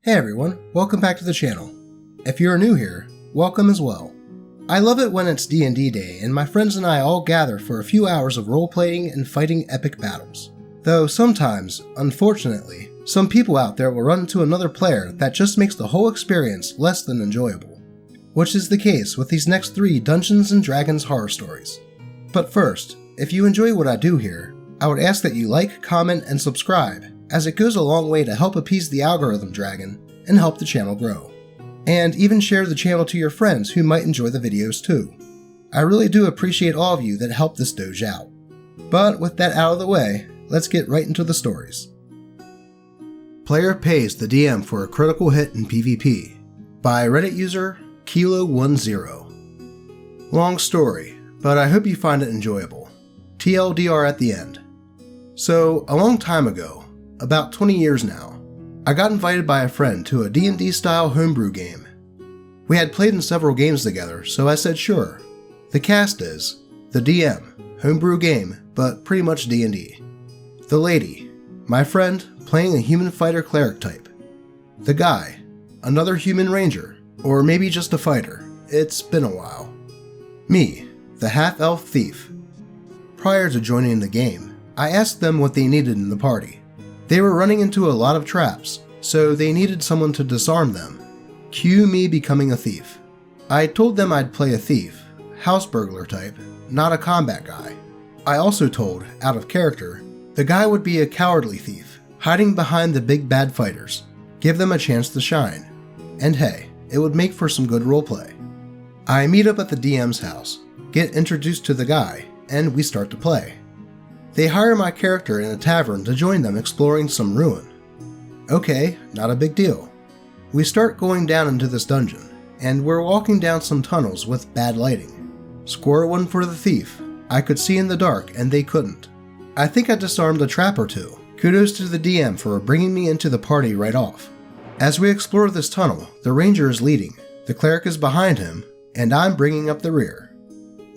Hey everyone, welcome back to the channel. If you're new here, welcome as well. I love it when it's D&D day and my friends and I all gather for a few hours of role-playing and fighting epic battles. Though sometimes, unfortunately, some people out there will run into another player that just makes the whole experience less than enjoyable. Which is the case with these next 3 Dungeons & Dragons horror stories. But first, if you enjoy what I do here, I would ask that you like, comment, and subscribe, as it goes a long way to help appease the algorithm dragon and help the channel grow. And even share the channel to your friends who might enjoy the videos too. I really do appreciate all of you that help this Doge out. But with that out of the way, let's get right into the stories. Player pays the DM for a critical hit in PvP by Reddit user Kilo10. Long story, but I hope you find it enjoyable. TLDR at the end. So, a long time ago, about 20 years now, I got invited by a friend to a D&D style homebrew game. We had played in several games together, so I said sure. The cast is the DM, homebrew game, but pretty much D&D. The lady, my friend, playing a human fighter cleric type. The guy, another human ranger, or maybe just a fighter. It's been a while. Me, the half-elf thief. Prior to joining the game, I asked them what they needed in the party. They were running into a lot of traps, so they needed someone to disarm them. Cue me becoming a thief. I told them I'd play a thief, house burglar type, not a combat guy. I also told, out of character, the guy would be a cowardly thief, hiding behind the big bad fighters, give them a chance to shine. And hey, it would make for some good roleplay. I meet up at the DM's house, get introduced to the guy, and we start to play. They hire my character in a tavern to join them exploring some ruin. Okay, not a big deal. We start going down into this dungeon, and we're walking down some tunnels with bad lighting. Score 1 for the thief. I could see in the dark and they couldn't. I think I disarmed a trap or 2. Kudos to the DM for bringing me into the party right off. As we explore this tunnel, the ranger is leading, the cleric is behind him, and I'm bringing up the rear.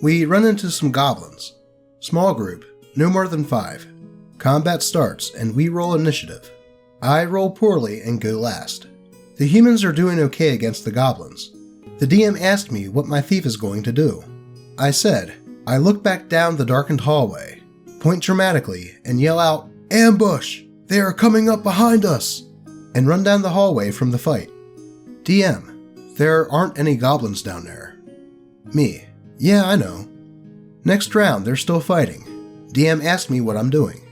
We run into some goblins. Small group. No more than 5. Combat starts and we roll initiative. I roll poorly and go last. The humans are doing okay against the goblins. The DM asked me what my thief is going to do. I said, I look back down the darkened hallway, point dramatically, and yell out, "Ambush! They are coming up behind us!" and run down the hallway from the fight. DM, there aren't any goblins down there. Me, yeah, I know. Next round, they're still fighting. DM asked me what I'm doing.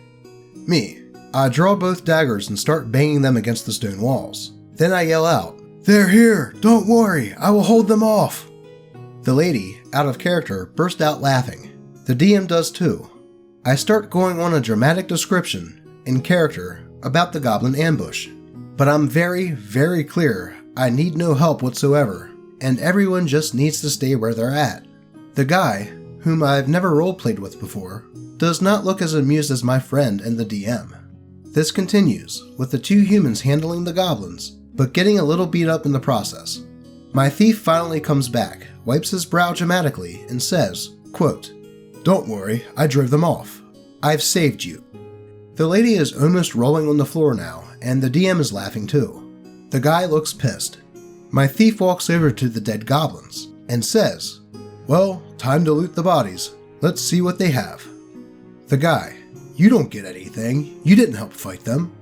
Me, I draw both daggers and start banging them against the stone walls. Then I yell out, "They're here! Don't worry, I will hold them off!" The lady, out of character, burst out laughing. The DM does too. I start going on a dramatic description, in character, about the goblin ambush. But I'm very, very clear I need no help whatsoever, and everyone just needs to stay where they're at. The guy, whom I've never roleplayed with before, does not look as amused as my friend and the DM. This continues, with the 2 humans handling the goblins, but getting a little beat up in the process. My thief finally comes back, wipes his brow dramatically, and says, quote, "Don't worry, I drove them off. I've saved you." The lady is almost rolling on the floor now, and the DM is laughing too. The guy looks pissed. My thief walks over to the dead goblins, and says, "Well, time to loot the bodies. Let's see what they have." The guy, "You don't get anything. You didn't help fight them."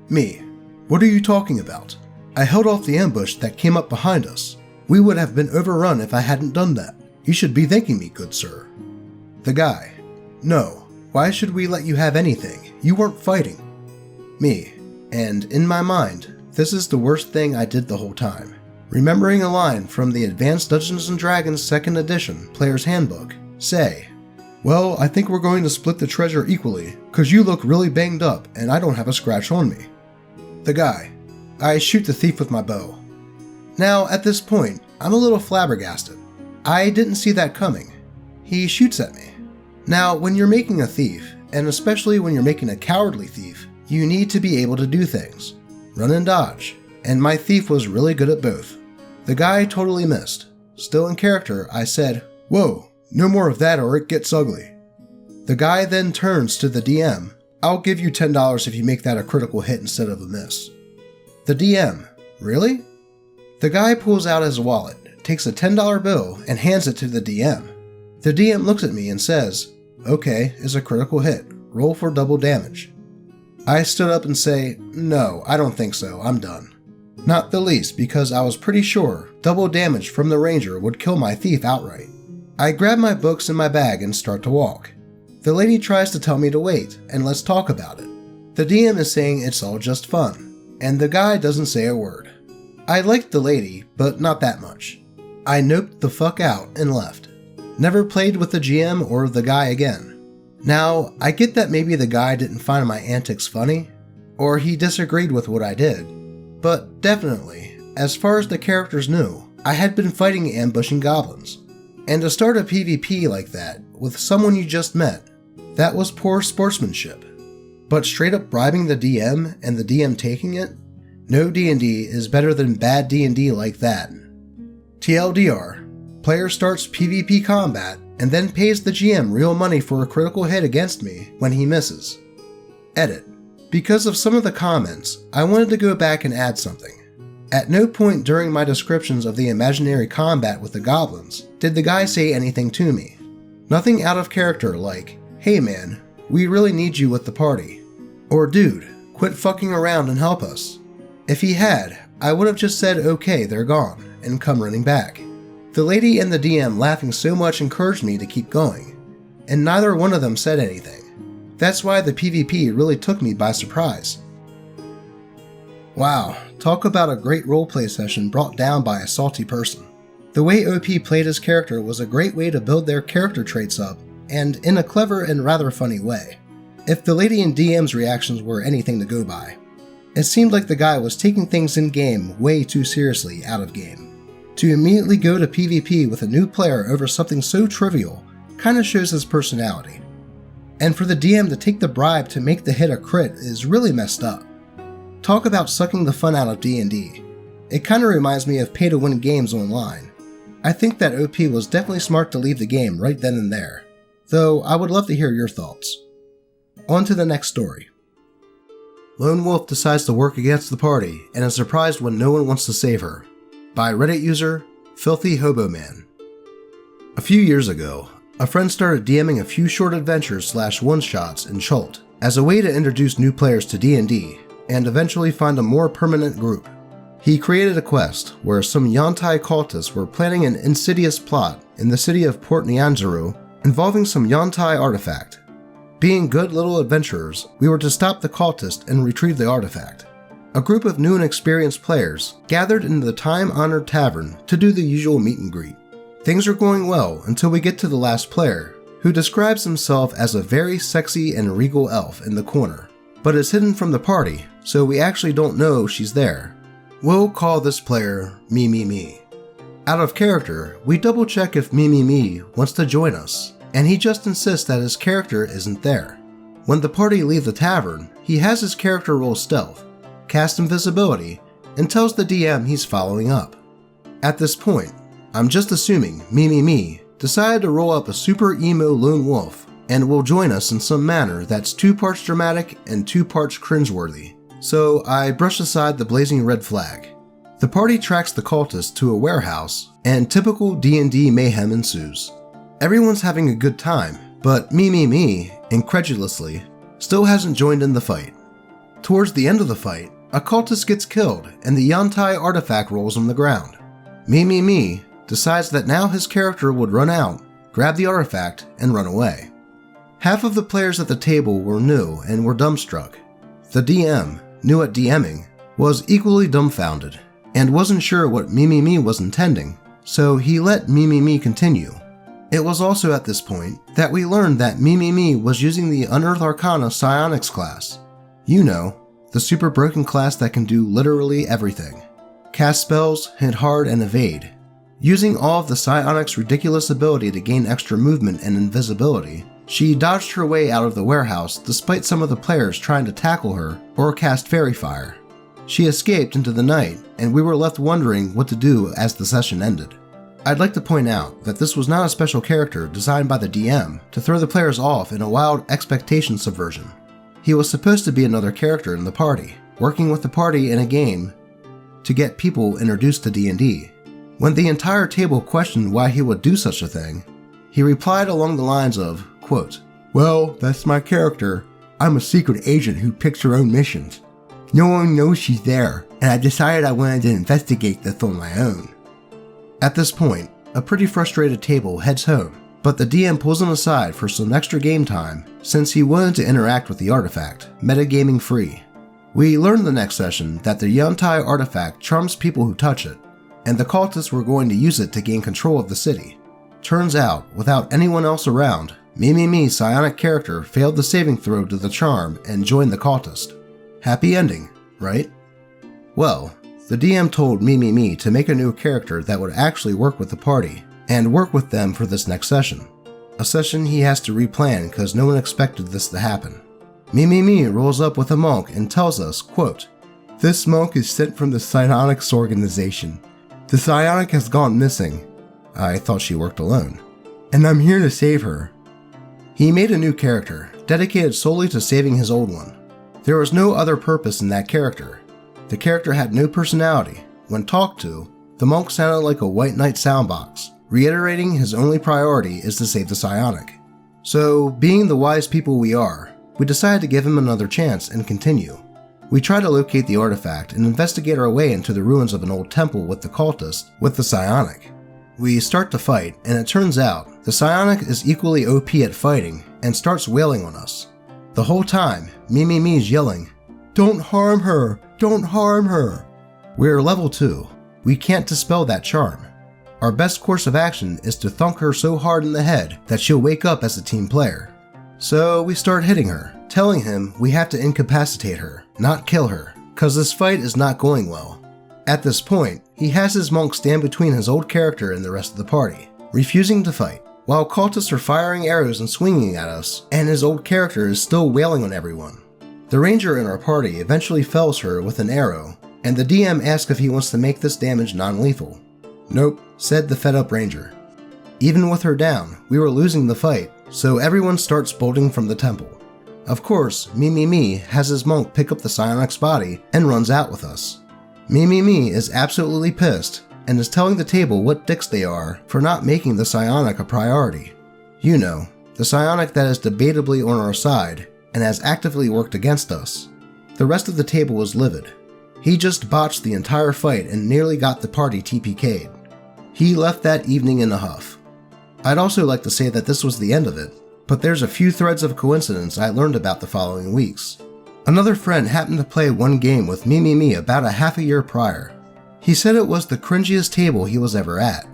Me, "What are you talking about? I held off the ambush that came up behind us. We would have been overrun if I hadn't done that. You should be thanking me, good sir." The guy, "No, why should we let you have anything? You weren't fighting." Me, and in my mind, this is the worst thing I did the whole time. Remembering a line from the Advanced Dungeons & Dragons 2nd Edition Player's Handbook, say, "Well, I think we're going to split the treasure equally, 'cause you look really banged up and I don't have a scratch on me." The guy, I shoot the thief with my bow. Now, at this point, I'm a little flabbergasted. I didn't see that coming. He shoots at me. Now, when you're making a thief, and especially when you're making a cowardly thief, you need to be able to do things. Run and dodge, and my thief was really good at both. The guy totally missed. Still in character, I said, "Whoa, no more of that or it gets ugly." The guy then turns to the DM. "I'll give you $10 if you make that a critical hit instead of a miss." The DM, Really? The guy pulls out his wallet, takes a $10 bill, and hands it to the DM. The DM looks at me and says, "Okay, is a critical hit. Roll for double damage." I stood up and say, "No, I don't think so, I'm done." Not the least because I was pretty sure double damage from the ranger would kill my thief outright. I grab my books in my bag and start to walk. The lady tries to tell me to wait and let's talk about it. The DM is saying it's all just fun, and the guy doesn't say a word. I liked the lady, but not that much. I noped the fuck out and left. Never played with the GM or the guy again. Now, I get that maybe the guy didn't find my antics funny, or he disagreed with what I did, but definitely, as far as the characters knew, I had been fighting ambushing goblins. And to start a PvP like that, with someone you just met, that was poor sportsmanship. But straight up bribing the DM and the DM taking it? No D&D is better than bad D&D like that. TLDR, player starts PvP combat and then pays the GM real money for a critical hit against me when he misses. Edit. Because of some of the comments, I wanted to go back and add something. At no point during my descriptions of the imaginary combat with the goblins did the guy say anything to me. Nothing out of character like, "Hey man, we really need you with the party," or "Dude, quit fucking around and help us." If he had, I would have just said "Okay, they're gone," and come running back. The lady and the DM laughing so much encouraged me to keep going, and neither one of them said anything. That's why the PvP really took me by surprise. Wow, talk about a great roleplay session brought down by a salty person. The way OP played his character was a great way to build their character traits up, and in a clever and rather funny way. If the lady and DM's reactions were anything to go by, it seemed like the guy was taking things in game way too seriously out of game. To immediately go to PvP with a new player over something so trivial kinda shows his personality. And for the DM to take the bribe to make the hit a crit is really messed up. Talk about sucking the fun out of D&D. It kinda reminds me of pay-to-win games online. I think that OP was definitely smart to leave the game right then and there, though I would love to hear your thoughts. On to the next story. Lone Wolf decides to work against the party and is surprised when no one wants to save her. By Reddit user, Filthy Hobo Man. A few years ago, a friend started DMing a few short adventures / one-shots in Chult as a way to introduce new players to D&D and eventually find a more permanent group. He created a quest where some Yontai cultists were planning an insidious plot in the city of Port Nyanzaru involving some Yontai artifact. Being good little adventurers, we were to stop the cultist and retrieve the artifact. A group of new and experienced players gathered in the time-honored tavern to do the usual meet and greet. Things are going well until we get to the last player, who describes himself as a very sexy and regal elf in the corner, but is hidden from the party, so we actually don't know she's there. We'll call this player Me. Out of character, we double check if Me wants to join us, and he just insists that his character isn't there. When the party leave the tavern, he has his character roll stealth, cast invisibility, and tells the DM he's following up. At this point, I'm just assuming Me decided to roll up a super emo lone wolf and will join us in some manner that's 2 parts dramatic and 2 parts cringeworthy, so I brush aside the blazing red flag. The party tracks the cultist to a warehouse, and typical D&D mayhem ensues. Everyone's having a good time, but Me, incredulously, still hasn't joined in the fight. Towards the end of the fight, a cultist gets killed and the Yontai artifact rolls on the ground. Me decides that now his character would run out, grab the artifact, and run away. Half of the players at the table were new and were dumbstruck. The DM, new at DMing, was equally dumbfounded and wasn't sure what Me was intending, so he let Me continue. It was also at this point that we learned that Me was using the Unearth Arcana Psionics class. You know, the super broken class that can do literally everything. Cast spells, hit hard, and evade. Using all of the Psionics' ridiculous ability to gain extra movement and invisibility, she dodged her way out of the warehouse despite some of the players trying to tackle her or cast Fairy Fire. She escaped into the night, and we were left wondering what to do as the session ended. I'd like to point out that this was not a special character designed by the DM to throw the players off in a wild expectation subversion. He was supposed to be another character in the party, working with the party in a game. to get people introduced to D&D. When the entire table questioned why he would do such a thing, he replied along the lines of, quote, "Well, that's my character. I'm a secret agent who picks her own missions. No one knows she's there, and I decided I wanted to investigate this on my own." At this point, a pretty frustrated table heads home, but the DM pulls him aside for some extra game time since he wanted to interact with the artifact, metagaming free. We learn the next session that the Yuntai artifact charms people who touch it, and the cultists were going to use it to gain control of the city. Turns out, without anyone else around, Mimi's psionic character failed the saving throw to the charm and joined the cultist. Happy ending, right? Well, the DM told Mimi to make a new character that would actually work with the party, and work with them for this next session. A session he has to replan because no one expected this to happen. Mimi rolls up with a monk and tells us, quote, "This monk is sent from the Psionics organization. The psionic has gone missing. I thought she worked alone. And I'm here to save her." He made a new character, dedicated solely to saving his old one. There was no other purpose in that character. The character had no personality. When talked to, the monk sounded like a white knight soundbox, reiterating his only priority is to save the psionic. So, being the wise people we are, we decided to give him another chance and continue. We try to locate the artifact and investigate our way into the ruins of an old temple with the cultist with the psionic. We start to fight, and it turns out the psionic is equally OP at fighting and starts wailing on us. The whole time, Mimi's yelling, "Don't harm her! Don't harm her!" We're level 2. We can't dispel that charm. Our best course of action is to thunk her so hard in the head that she'll wake up as a team player. So we start hitting her, telling him we have to incapacitate her, not kill her, cause this fight is not going well. At this point, he has his monk stand between his old character and the rest of the party, refusing to fight, while cultists are firing arrows and swinging at us, and his old character is still wailing on everyone. The ranger in our party eventually fells her with an arrow, and the DM asks if he wants to make this damage non-lethal. "Nope," said the fed-up ranger. Even with her down, we were losing the fight, so everyone starts bolting from the temple. Of course, Mimi has his monk pick up the psionic's body and runs out with us. Mimi is absolutely pissed and is telling the table what dicks they are for not making the psionic a priority. You know, the psionic that is debatably on our side and has actively worked against us. The rest of the table was livid. He just botched the entire fight and nearly got the party TPK'd. He left that evening in a huff. I'd also like to say that this was the end of it, but there's a few threads of coincidence I learned about the following weeks. Another friend happened to play one game with Mimi about a half a year prior. He said it was the cringiest table he was ever at.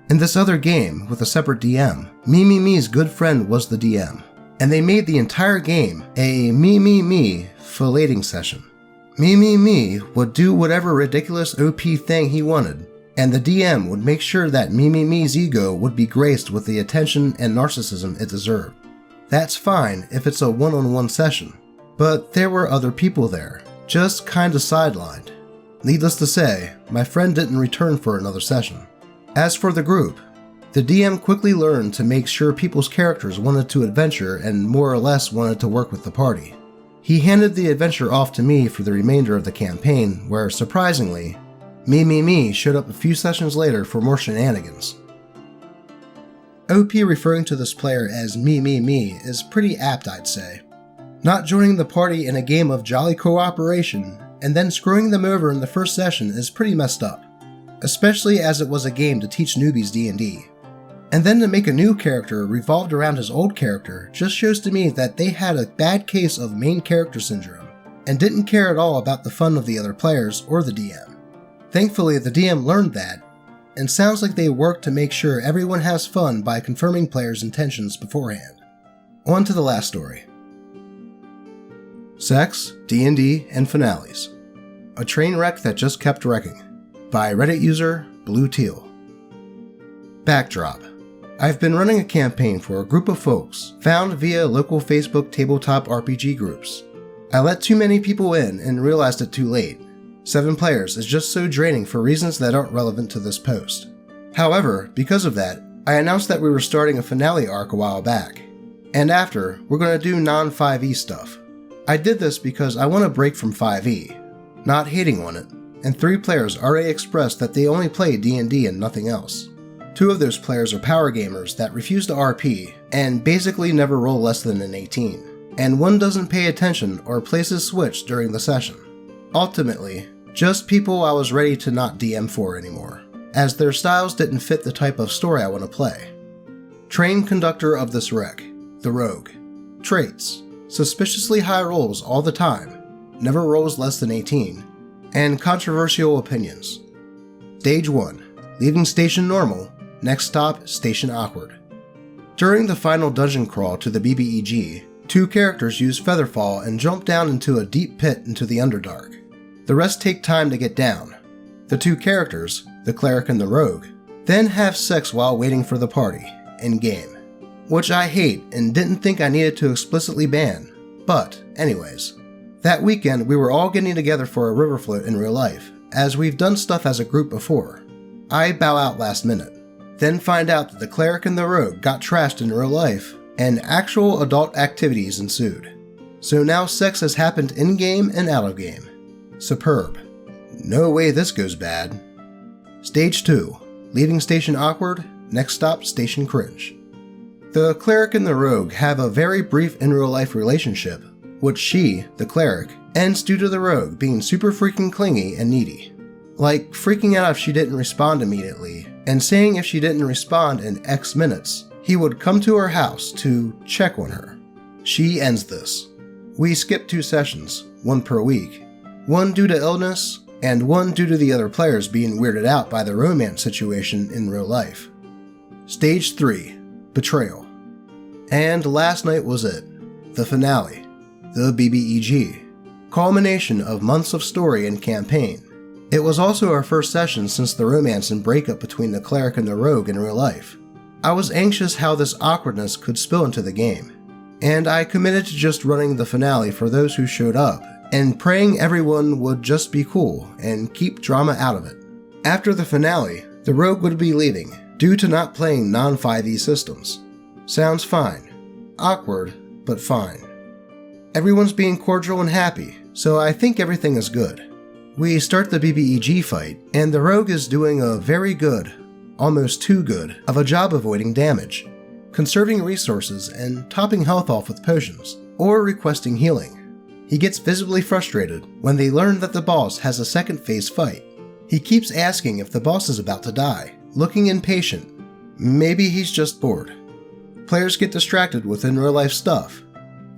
In this other game, with a separate DM, Mimi's good friend was the DM, and they made the entire game a Mimi filleting session. Mimi would do whatever ridiculous OP thing he wanted, and the DM would make sure that Mimi's ego would be graced with the attention and narcissism it deserved. That's fine if it's a one-on-one session, but there were other people there, just kinda sidelined. Needless to say, my friend didn't return for another session. As for the group, the DM quickly learned to make sure people's characters wanted to adventure and more or less wanted to work with the party. He handed the adventure off to me for the remainder of the campaign, where, surprisingly, Mimi showed up a few sessions later for more shenanigans. OP referring to this player as Mimi is pretty apt, I'd say. Not joining the party in a game of jolly cooperation and then screwing them over in the first session is pretty messed up, especially as it was a game to teach newbies D&D. And then to make a new character revolved around his old character just shows to me that they had a bad case of main character syndrome and didn't care at all about the fun of the other players or the DM. Thankfully, the DM learned that, and sounds like they worked to make sure everyone has fun by confirming players' intentions beforehand. On to the last story. Sex, D&D, and Finales. A train wreck that just kept wrecking. By Reddit user Blue Teal. Backdrop. I've been running a campaign for a group of folks found via local Facebook tabletop RPG groups. I let too many people in and realized it too late. 7 players is just so draining for reasons that aren't relevant to this post. However, because of that, I announced that we were starting a finale arc a while back. And after, we're going to do non-5e stuff. I did this because I want to break from 5e. Not hating on it, and 3 players already expressed that they only play D&D and nothing else. 2 of those players are power gamers that refuse to RP and basically never roll less than an 18, and 1 doesn't pay attention or places switch during the session. Ultimately, just people I was ready to not DM for anymore, as their styles didn't fit the type of story I want to play. Train conductor of this wreck, the rogue. Traits: suspiciously high rolls all the time, never rolls less than 18, and controversial opinions. Stage 1, leaving station normal, next stop station awkward. During the final dungeon crawl to the BBEG, 2 characters use Featherfall and jump down into a deep pit into the Underdark. The rest take time to get down. The 2 characters, the cleric and the rogue, then have sex while waiting for the party, in-game. Which I hate and didn't think I needed to explicitly ban, but anyways. That weekend we were all getting together for a river float in real life, as we've done stuff as a group before. I bow out last minute, then find out that the cleric and the rogue got trashed in real life, and actual adult activities ensued. So now sex has happened in-game and out of game. Superb. No way this goes bad. Stage 2, leaving station awkward, next stop station cringe. The cleric and the rogue have a very brief in-real-life relationship, which she, the cleric, ends due to the rogue being super freaking clingy and needy. Like freaking out if she didn't respond immediately, and saying if she didn't respond in X minutes, he would come to her house to check on her. She ends this. We skip 2 sessions, 1 per week, 1 due to illness, and 1 due to the other players being weirded out by the romance situation in real life. Stage 3, Betrayal. And last night was it, the finale, the BBEG, culmination of months of story and campaign. It was also our first session since the romance and breakup between the cleric and the rogue in real life. I was anxious how this awkwardness could spill into the game, and I committed to just running the finale for those who showed up, and praying everyone would just be cool and keep drama out of it. After the finale, the rogue would be leaving, due to not playing non-5e systems. Sounds fine. Awkward, but fine. Everyone's being cordial and happy, so I think everything is good. We start the BBEG fight, and the rogue is doing a very good, almost too good, of a job avoiding damage, conserving resources and topping health off with potions, or requesting healing. He gets visibly frustrated when they learn that the boss has a second phase fight. He keeps asking if the boss is about to die, looking impatient. Maybe he's just bored. Players get distracted with in-real-life stuff.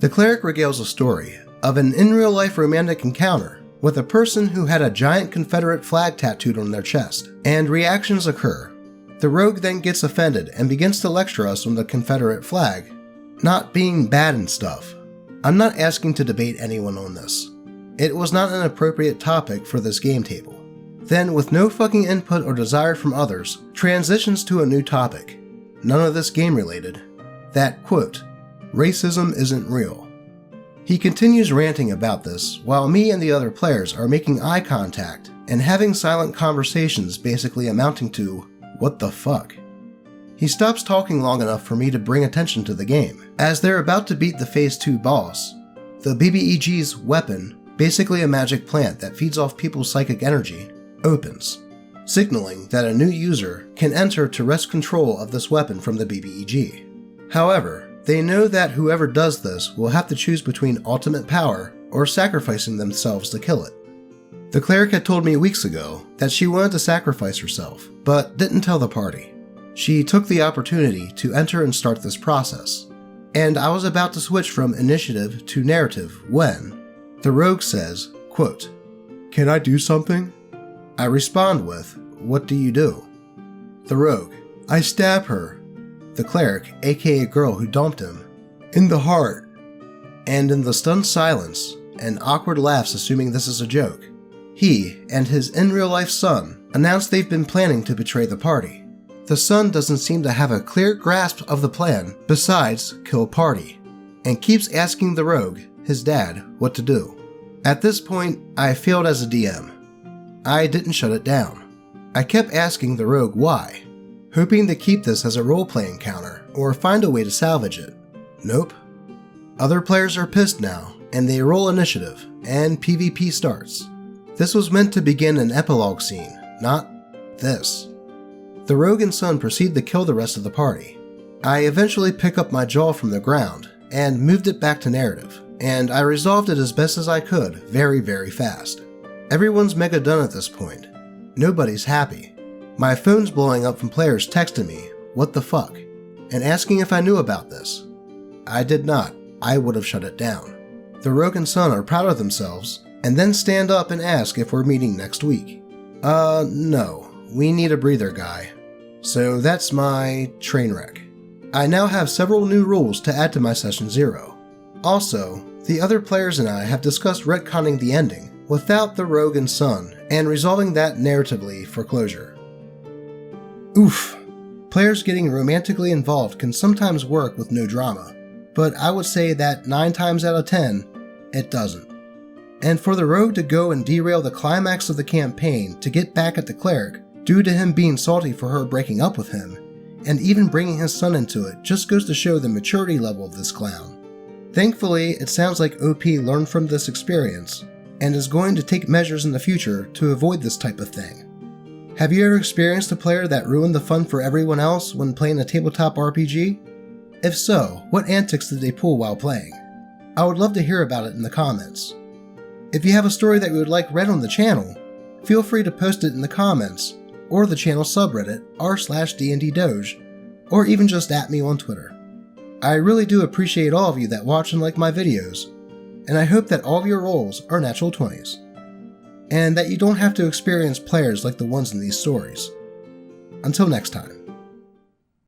The cleric regales a story of an in-real-life romantic encounter with a person who had a giant Confederate flag tattooed on their chest, and reactions occur. The rogue then gets offended and begins to lecture us on the Confederate flag, not being bad and stuff. I'm not asking to debate anyone on this. It was not an appropriate topic for this game table. Then, with no fucking input or desire from others, transitions to a new topic. None of this game related. That, quote, racism isn't real. He continues ranting about this, while me and the other players are making eye contact and having silent conversations basically amounting to, what the fuck? He stops talking long enough for me to bring attention to the game, as they're about to beat the Phase 2 boss. The BBEG's weapon, basically a magic plant that feeds off people's psychic energy, opens, signaling that a new user can enter to wrest control of this weapon from the BBEG. However, they know that whoever does this will have to choose between ultimate power or sacrificing themselves to kill it. The cleric had told me weeks ago that she wanted to sacrifice herself, but didn't tell the party. She took the opportunity to enter and start this process, and I was about to switch from initiative to narrative when the rogue says, quote, "Can I do something?" I respond with, "What do you do?" The rogue, "I stab her." The cleric, aka girl who dumped him, "In the heart." And in the stunned silence, and awkward laughs assuming this is a joke, he and his in-real-life son announce they've been planning to betray the party. The son doesn't seem to have a clear grasp of the plan besides kill party, and keeps asking the rogue, his dad, what to do. At this point, I failed as a DM. I didn't shut it down. I kept asking the rogue why, hoping to keep this as a roleplay encounter or find a way to salvage it. Nope. Other players are pissed now, and they roll initiative, and PvP starts. This was meant to begin an epilogue scene, not this. The rogue and son proceed to kill the rest of the party. I eventually pick up my jaw from the ground and moved it back to narrative, and I resolved it as best as I could very, very fast. Everyone's mega done at this point. Nobody's happy. My phone's blowing up from players texting me, "What the fuck?" and asking if I knew about this. I did not. I would have shut it down. The rogue and son are proud of themselves, and then stand up and ask if we're meeting next week. No. We need a breather, guy. So that's my train wreck. I now have several new rules to add to my Session 0. Also, the other players and I have discussed retconning the ending without the rogue and son and resolving that narratively for closure. Oof. Players getting romantically involved can sometimes work with no drama, but I would say that 9 times out of 10, it doesn't. And for the rogue to go and derail the climax of the campaign to get back at the cleric due to him being salty for her breaking up with him, and even bringing his son into it just goes to show the maturity level of this clown. Thankfully, it sounds like OP learned from this experience, and is going to take measures in the future to avoid this type of thing. Have you ever experienced a player that ruined the fun for everyone else when playing a tabletop RPG? If so, what antics did they pull while playing? I would love to hear about it in the comments. If you have a story that you would like read on the channel, feel free to post it in the comments, or the channel subreddit r/D&D Doge, or even just at me on Twitter. I really do appreciate all of you that watch and like my videos, and I hope that all of your rolls are natural 20s, and that you don't have to experience players like the ones in these stories. Until next time.